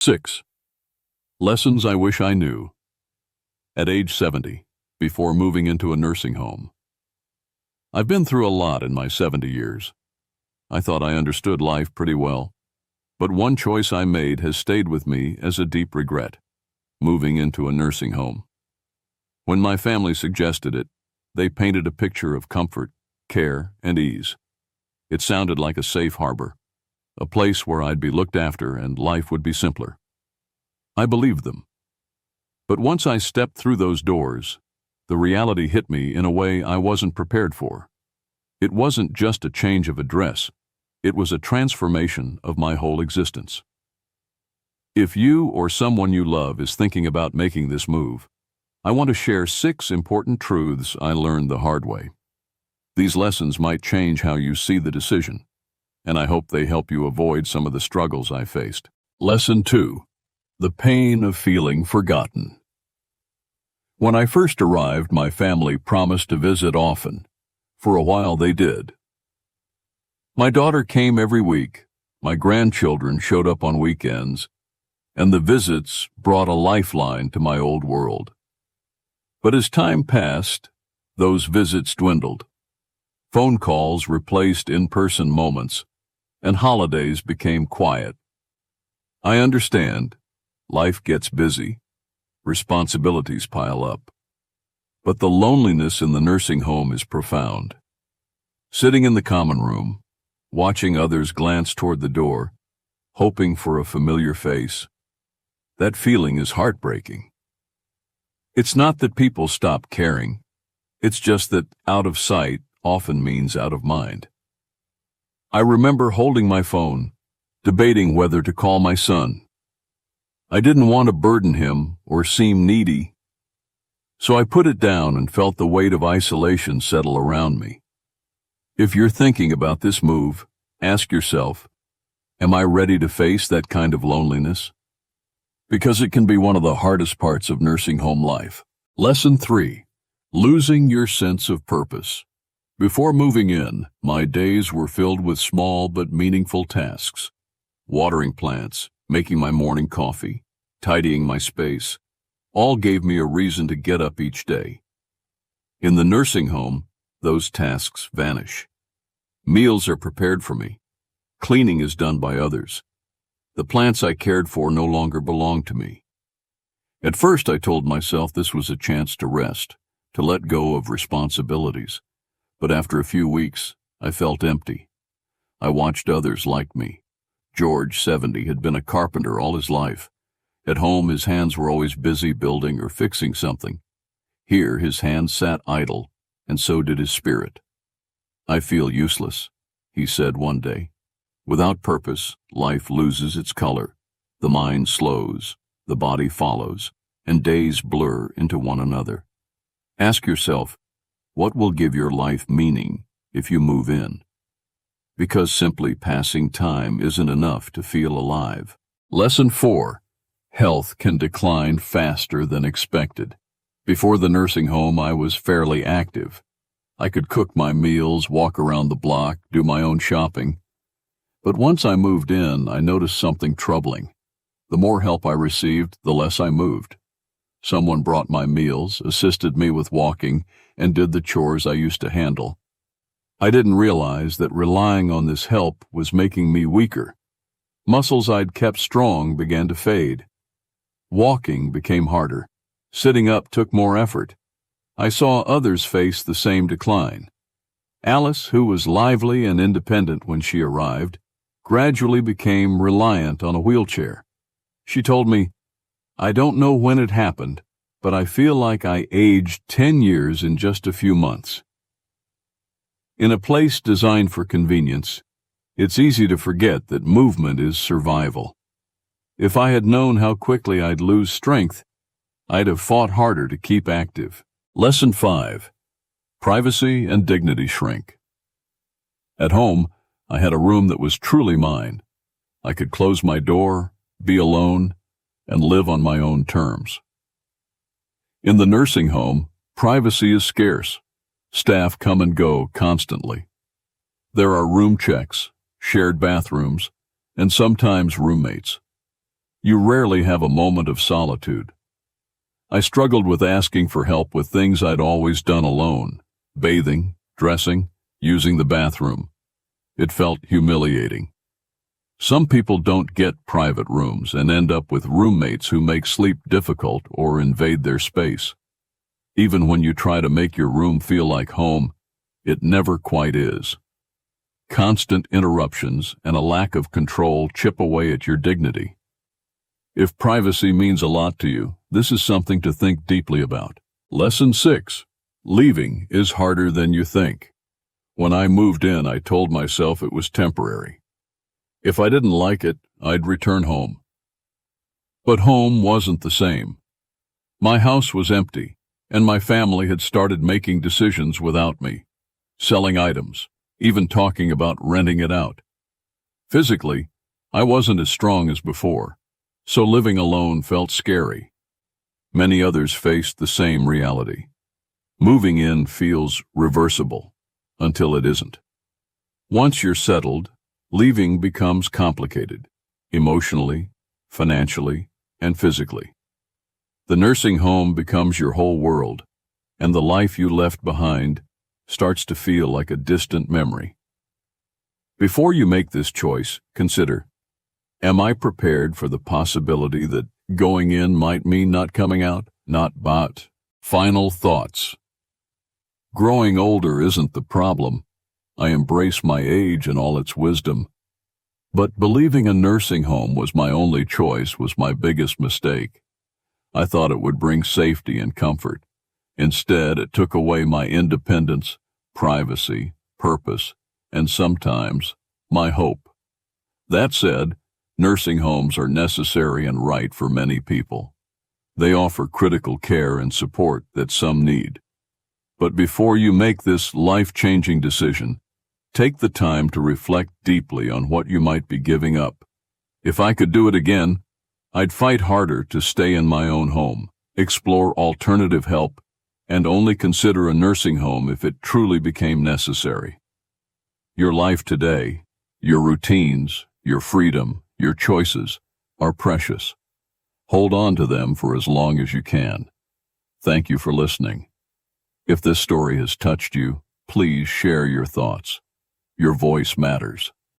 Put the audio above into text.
6. Lessons I wish I knew. At age 70, before moving into a nursing home. I've been through a lot in my 70 years. I thought I understood life pretty well, but one choice I made has stayed with me as a deep regret: moving into a nursing home. When my family suggested it, they painted a picture of comfort, care, and ease. It sounded like a safe harbor, a place where I'd be looked after and life would be simpler. I believed them. But once I stepped through those doors, the reality hit me in a way I wasn't prepared for. It wasn't just a change of address, it was a transformation of my whole existence. If you or someone you love is thinking about making this move, I want to share 6 important truths I learned the hard way. These lessons might change how you see the decision, and I hope they help you avoid some of the struggles I faced. Lesson 2. The pain of feeling forgotten. When I first arrived, my family promised to visit often. For a while they did. My daughter came every week, my grandchildren showed up on weekends, and the visits brought a lifeline to my old world. But as time passed, those visits dwindled. Phone calls replaced in-person moments, and holidays became quiet. I understand. Life gets busy. Responsibilities pile up. But the loneliness in the nursing home is profound. Sitting in the common room, watching others glance toward the door, hoping for a familiar face, that feeling is heartbreaking. It's not that people stop caring. It's just that out of sight often means out of mind. I remember holding my phone, debating whether to call my son. I didn't want to burden him or seem needy, so I put it down and felt the weight of isolation settle around me. If you're thinking about this move, ask yourself, am I ready to face that kind of loneliness? Because it can be one of the hardest parts of nursing home life. Lesson 3. Losing your sense of purpose. Before moving in, my days were filled with small but meaningful tasks. Watering plants, making my morning coffee, tidying my space, all gave me a reason to get up each day. In the nursing home, those tasks vanish. Meals are prepared for me. Cleaning is done by others. The plants I cared for no longer belong to me. At first I told myself this was a chance to rest, to let go of responsibilities. But after a few weeks, I felt empty. I watched others like me. George, 70, had been a carpenter all his life. At home, his hands were always busy building or fixing something. Here, his hands sat idle, and so did his spirit. "I feel useless," he said one day. "Without purpose, life loses its color. The mind slows, the body follows, and days blur into one another." Ask yourself, what will give your life meaning if you move in? Because simply passing time isn't enough to feel alive. Lesson 4. Health can decline faster than expected. Before the nursing home, I was fairly active. I could cook my meals, walk around the block, do my own shopping. But once I moved in, I noticed something troubling. The more help I received, the less I moved. Someone brought my meals, assisted me with walking, and did the chores I used to handle. I didn't realize that relying on this help was making me weaker. Muscles I'd kept strong began to fade. Walking became harder. Sitting up took more effort. I saw others face the same decline. Alice, who was lively and independent when she arrived, gradually became reliant on a wheelchair. She told me, "I don't know when it happened, but I feel like I aged 10 years in just a few months." In a place designed for convenience, it's easy to forget that movement is survival. If I had known how quickly I'd lose strength, I'd have fought harder to keep active. Lesson 5. Privacy and dignity shrink. At home, I had a room that was truly mine. I could close my door, be alone, and live on my own terms. In the nursing home, privacy is scarce. Staff come and go constantly. There are room checks, shared bathrooms, and sometimes roommates. You rarely have a moment of solitude. I struggled with asking for help with things I'd always done alone: bathing, dressing, using the bathroom. It felt humiliating. Some people don't get private rooms and end up with roommates who make sleep difficult or invade their space. Even when you try to make your room feel like home, it never quite is. Constant interruptions and a lack of control chip away at your dignity. If privacy means a lot to you, this is something to think deeply about. Lesson 6. Leaving is harder than you think. When I moved in, I told myself it was temporary. If I didn't like it, I'd return home. But home wasn't the same. My house was empty, and my family had started making decisions without me, selling items, even talking about renting it out. Physically, I wasn't as strong as before, so living alone felt scary. Many others faced the same reality. Moving in feels reversible, until it isn't. Once you're settled, leaving becomes complicated, emotionally, financially, and physically. The nursing home becomes your whole world, and the life you left behind starts to feel like a distant memory. Before you make this choice, consider, am I prepared for the possibility that going in might mean not coming out? Not but. Final thoughts. Growing older isn't the problem. I embrace my age and all its wisdom. But believing a nursing home was my only choice was my biggest mistake. I thought it would bring safety and comfort. Instead, it took away my independence, privacy, purpose, and sometimes my hope. That said, nursing homes are necessary and right for many people. They offer critical care and support that some need. But before you make this life-changing decision, take the time to reflect deeply on what you might be giving up. If I could do it again, I'd fight harder to stay in my own home, explore alternative help, and only consider a nursing home if it truly became necessary. Your life today, your routines, your freedom, your choices are precious. Hold on to them for as long as you can. Thank you for listening. If this story has touched you, please share your thoughts. Your voice matters.